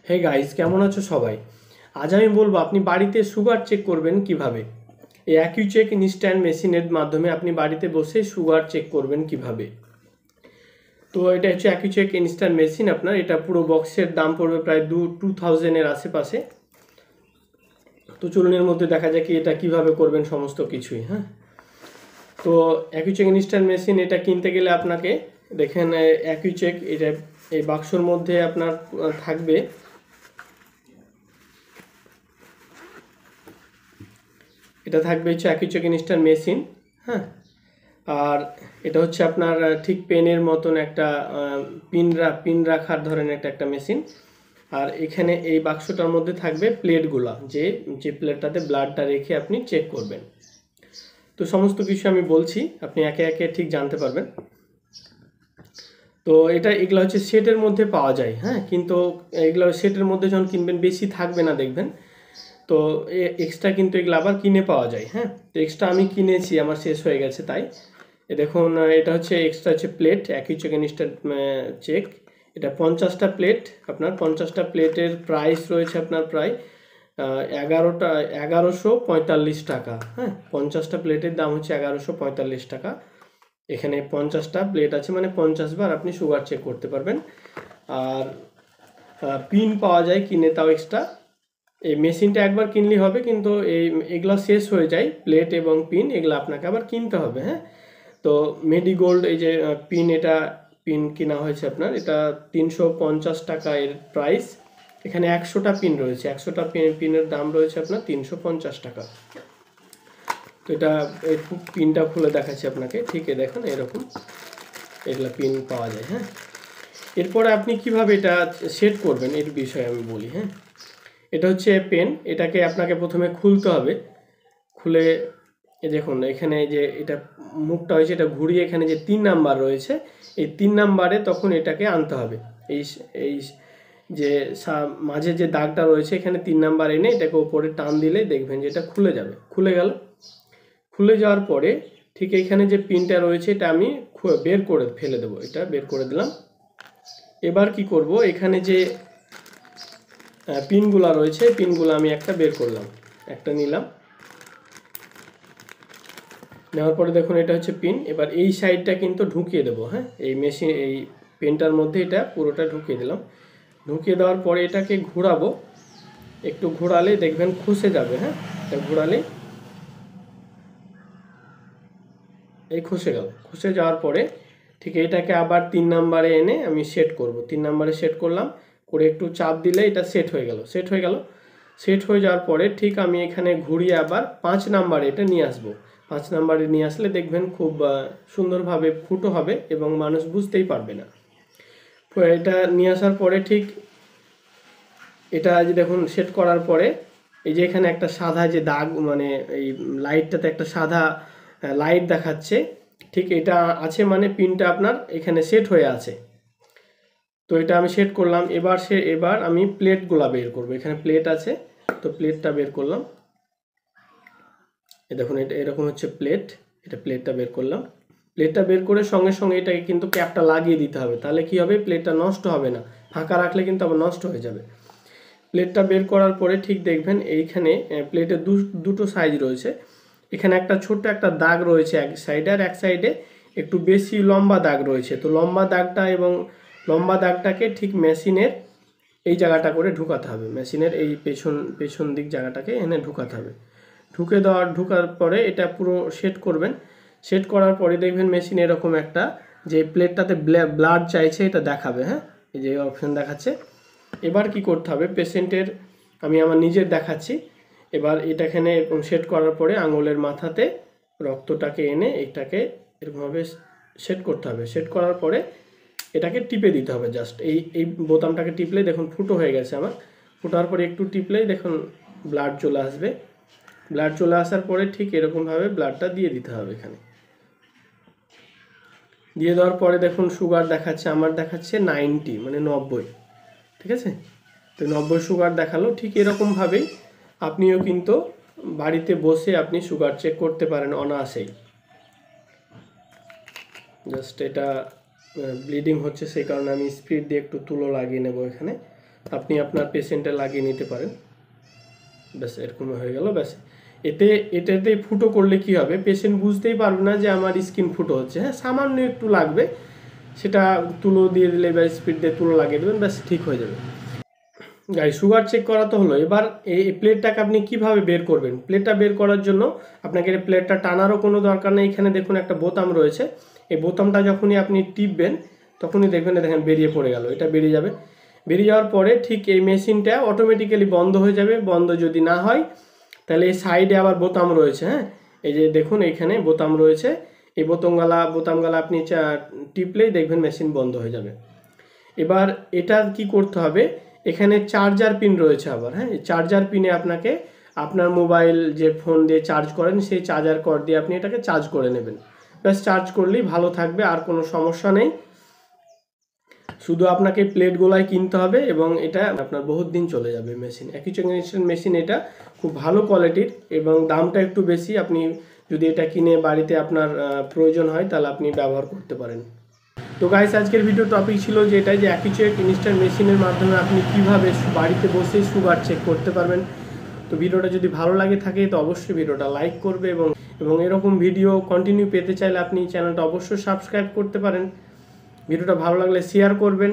Hey guys, কেমন আছো সবাই? আজ আমি বলবো আপনি বাড়িতে সুগার চেক করবেন কিভাবে। এই অ্যাকিউচেক ইনস্ট্যান্ট মেশিনের মাধ্যমে আপনি বাড়িতে বসে সুগার চেক করবেন কিভাবে। তো এটা হচ্ছে অ্যাকিউচেক ইনস্ট্যান্ট মেশিন। আপনার এটা পুরো বক্সের দাম পড়বে প্রায় 2000-এর আশেপাশে। তো চলুন এর মধ্যে দেখা যায় কি এটা কিভাবে করবেন সমস্ত কিছুই। হ্যাঁ, তো অ্যাকিউচেক ইনস্ট্যান্ট মেশিন এটা কিনতে গেলে আপনাকে দেখেন অ্যাকিউচেক এটা এই বাক্সর মধ্যে আপনার থাকবে। এটা থাকবে হচ্ছে অ্যাকিউচেক ইনস্ট্যান্ট মেশিন। হ্যাঁ, আর এটা হচ্ছে আপনার ঠিক পেনের মতন একটা পিন রাখার ধরনের একটা মেশিন। আর এখানে এই বাক্সটার মধ্যে থাকবে প্লেটগুলা, যে প্লেটটাতে ব্লাডটা রেখে আপনি চেক করবেন। তো সমস্ত কিছু আমি বলছি, আপনি একে একে ঠিক জানতে পারবেন। তো এগুলো হচ্ছে সেটের মধ্যে পাওয়া যায়। হ্যাঁ, কিন্তু এগুলো সেটের মধ্যে যখন কিনবেন বেশি থাকবে না দেখবেন। তো এক্সট্রা কিন্তু এগুলো আবার কিনে পাওয়া যায়। হ্যাঁ, তো এক্সট্রা আমি কিনেছি, আমার শেষ হয়ে গেছে তাই। দেখুন এটা হচ্ছে এক্সট্রা হচ্ছে প্লেট, অ্যাকিউচেক ইনস্ট্যান্ট চেক। এটা 50টা প্লেট। আপনার 50টা প্লেটের প্রাইস রয়েছে আপনার প্রায় 1145 টাকা। হ্যাঁ, 50টা প্লেটের দাম হচ্ছে 1145 টাকা। এখানে 50টা প্লেট আছে, মানে 50 বার আপনি সুগার চেক করতে পারবেন। আর পিন পাওয়া যায় কিনে, তাও এক্সট্রা। এই মেশিনটা একবার কিনলেই হবে, কিন্তু এগুলো শেষ হয়ে যায়, প্লেট এবং পিন এগুলো আপনাকে আবার কিনতে হবে। হ্যাঁ, তো মেডিগোল্ড এই যে পিন কিনা হয়েছে আপনার, এটা 350 টাকা এর প্রাইস। এখানে 100টা পিন রয়েছে, 100টা পিনের দাম রয়েছে আপনার 350 টাকা। তো এটা এই পিনটা খুলে দেখাচ্ছি আপনাকে। ঠিক দেখুন এরকম এগুলা পিন পাওয়া যায়। হ্যাঁ, এরপরে আপনি কিভাবে এটা সেট করবেন এর বিষয়ে আমি বলি। হ্যাঁ, এটা হচ্ছে পেন, এটাকে আপনাকে প্রথমে খুলতে হবে। খুলে দেখুন এখানে যে এটা মুখটা হয়েছে, এটা ঘুরিয়ে এখানে যে 3 নাম্বার রয়েছে, এই 3 নাম্বারে তখন এটাকে আনতে হবে। এই এই যে মাঝে যে দাগটা রয়েছে এখানে 3 নাম্বার এনে এটাকে উপরে টান দিলে দেখবেন যে এটা খুলে যাবে। খুলে গেল। খুলে যাওয়ার পরে ঠিক এইখানে যে পিনটা রয়েছে এটা আমি বের করে ফেলে দেবো। এটা বের করে দিলাম। এবার কি করব, এখানে যে পিনগুলো রয়েছে পিনগুলো আমি একটা বের করলাম, একটা নিলাম। নেওয়ার পরে দেখুন এটা হচ্ছে পিন। এবার এই সাইডটা কিন্তু ঢুকিয়ে দেবো। হ্যাঁ, এই মেশিন এই পেনটার মধ্যে এটা পুরোটা ঢুকিয়ে দিলাম। ঢুকিয়ে দেওয়ার পরে এটাকে ঘোরাবো। একটু ঘোরালে দেখবেন খসে যাবে। হ্যাঁ, এটা ঘোরালে এই খসে গেল। খসে যাওয়ার পরে ঠিক এটাকে আবার 3 নাম্বারে এনে আমি সেট করব। 3 নাম্বারে সেট করলাম, করে একটু চাপ দিলে এটা সেট হয়ে গেল। সেট হয়ে গেল। সেট হয়ে যাওয়ার পরে ঠিক আমি এখানে ঘুরিয়ে আবার 5 নাম্বারে এটা নিয়ে আসবো। 5 নাম্বারে নিয়ে আসলে দেখবেন খুব সুন্দরভাবে ফুটো হবে এবং মানুষ বুঝতেই পারবে না। এটা নিয়ে আসার পরে ঠিক এটা যে দেখুন সেট করার পরে এই যে এখানে একটা সাদা যে দাগ, মানে এই লাইটটাতে একটা সাদা লাইট দেখাচ্ছে, ঠিক এটা আছে মানে পিনটা আপনার এখানে সেট হয়ে আছে। তো এটা আমি সেট করলাম। এবার আমি প্লেটগুলা বের করব। এখানে প্লেট আছে, তো প্লেটটা বের করলাম। দেখুন এটা এরকম হচ্ছে প্লেট। এটা প্লেটটা বের করলাম। প্লেটটা বের করে সঙ্গে সঙ্গে এটাকে কিন্তু ক্যাপটা লাগিয়ে দিতে হবে, তাহলে কি হবে, প্লেটটা নষ্ট হবে না। ফাঁকা রাখলে কিন্তু আবার নষ্ট হয়ে যাবে। প্লেটটা বের করার পরে ঠিক দেখবেন এইখানে প্লেটের দুটো সাইজ রয়েছে। এখানে একটা ছোট্ট একটা দাগ রয়েছে এক সাইডে, আর এক সাইডে একটু বেশি লম্বা দাগ রয়েছে। তো লম্বা দাগটাকে ঠিক মেশিনের এই জায়গাটা করে ঢুকাতে হবে। মেশিনের এই পেছন দিক জায়গাটাকে এনে ঢুকাতে হবে। ঢুকার পরে এটা পুরো সেট করবেন। সেট করার পরে দেখবেন মেশিন এরকম একটা যে প্লেটটাতে ব্লাড চাইছে এটা দেখাবে। হ্যাঁ, এই যে অপশন দেখাচ্ছে। এবার কি করতে হবে, পেশেন্টের আমি আমার নিজের দেখাচ্ছি। এবার এখানে এরকম সেট করার পরে আঙুলের মাথাতে রক্তটাকে এনে এটাকে এরকমভাবে সেট করতে হবে। সেট করার পরে এটাকে টিপে দিতে হবে। জাস্ট এই বোতামটাকে টিপলেই দেখুন ফুটো হয়ে গেছে আমার। ফুটার পরে একটু টিপলেই দেখুন ব্লাড চলে আসবে। ব্লাড চলে আসার পরে ঠিক এরকমভাবে ব্লাডটা দিয়ে দিতে হবে। এখানে দিয়ে দেওয়ার পরে দেখুন সুগার দেখাচ্ছে, আমার দেখাচ্ছে 90, মানে 90। ঠিক আছে, তো 90 সুগার দেখালো। ঠিক এরকমভাবেই আপনিও কিন্তু বাড়িতে বসে আপনি সুগার চেক করতে পারেন অনায়াসেই। জাস্ট এটা ব্লিডিং হচ্ছে, সেই কারণে আমি স্পিড দিয়ে একটু তুলো লাগিয়ে নেব এখানে। আপনি আপনার পেশেন্টে লাগিয়ে নিতে পারেন। ব্যাস এরকম হয়ে গেল। ব্যাস এটাতে ফুটো করলে কি হবে, পেশেন্ট বুঝতেই পারবে না যে আমার স্কিন ফুটো হচ্ছে। হ্যাঁ, সামান্য একটু লাগবে, সেটা তুলো দিয়ে দিলে বা স্পিড দিয়ে তুলো লাগিয়ে দেবেন, ব্যাস ঠিক হয়ে যাবে। গাই সুগার চেক করা তো হলো, এবার এই প্লেটটাকে আপনি কিভাবে বের করবেন। প্লেটটা বের করার জন্য আপনাকে প্লেটটা টানারও কোনো দরকার নেই। এখানে দেখুন একটা বোতাম রয়েছে, এই বোতামটা যখনই আপনি টিপবেন তখনই দেখবেন বেরিয়ে পড়ে গেল। এটা বেরিয়ে যাবে। বেরিয়ে যাওয়ার পরে ঠিক এই মেশিনটা অটোমেটিক্যালি বন্ধ হয়ে যাবে। বন্ধ যদি না হয় তাহলে এই সাইডে আবার বোতাম রয়েছে। হ্যাঁ, এই যে দেখুন এখানে বোতাম রয়েছে, এই বোতামগালা আপনি টিপলেই দেখবেন মেশিন বন্ধ হয়ে যাবে। এবার এটা কি করতে হবে, এখানে চার্জার পিন রয়েছে আবার। হ্যাঁ, চার্জার পিনে আপনাকে আপনার মোবাইল যে ফোন দিয়ে চার্জ করেন সেই চার্জার কর্ড দিয়ে আপনি এটাকে চার্জ করে নেবেন। ব্যাস চার্জ করলেই ভালো থাকবে, আর কোনো সমস্যা নেই। শুধু আপনাকে প্লেটগুলাই কিনতে হবে এবং এটা আপনার বহুত দিন চলে যাবে মেশিন। অ্যাকিউচেকশন মেশিন এটা খুব ভালো কোয়ালিটির এবং দামটা একটু বেশি। আপনি যদি এটা কিনে বাড়িতে আপনার প্রয়োজন হয় তাহলে আপনি ব্যবহার করতে পারেন। তো গাইস, আজকের ভিডিও টপিক ছিল যে এটাই যে অ্যাকিউচেক ইনস্ট্যান্ট মেশিনের মাধ্যমে আপনি কিভাবে বাড়িতে বসে সুগার চেক করতে পারবেন। তো ভিডিওটা যদি ভালো লাগে থাকে তো অবশ্যই ভিডিওটা লাইক করবে এবং এরকম ভিডিও কন্টিনিউ পেতে চাইলে আপনি চ্যানেলটা অবশ্যই সাবস্ক্রাইব করতে পারেন। ভিডিওটা ভালো লাগলে শেয়ার করবেন।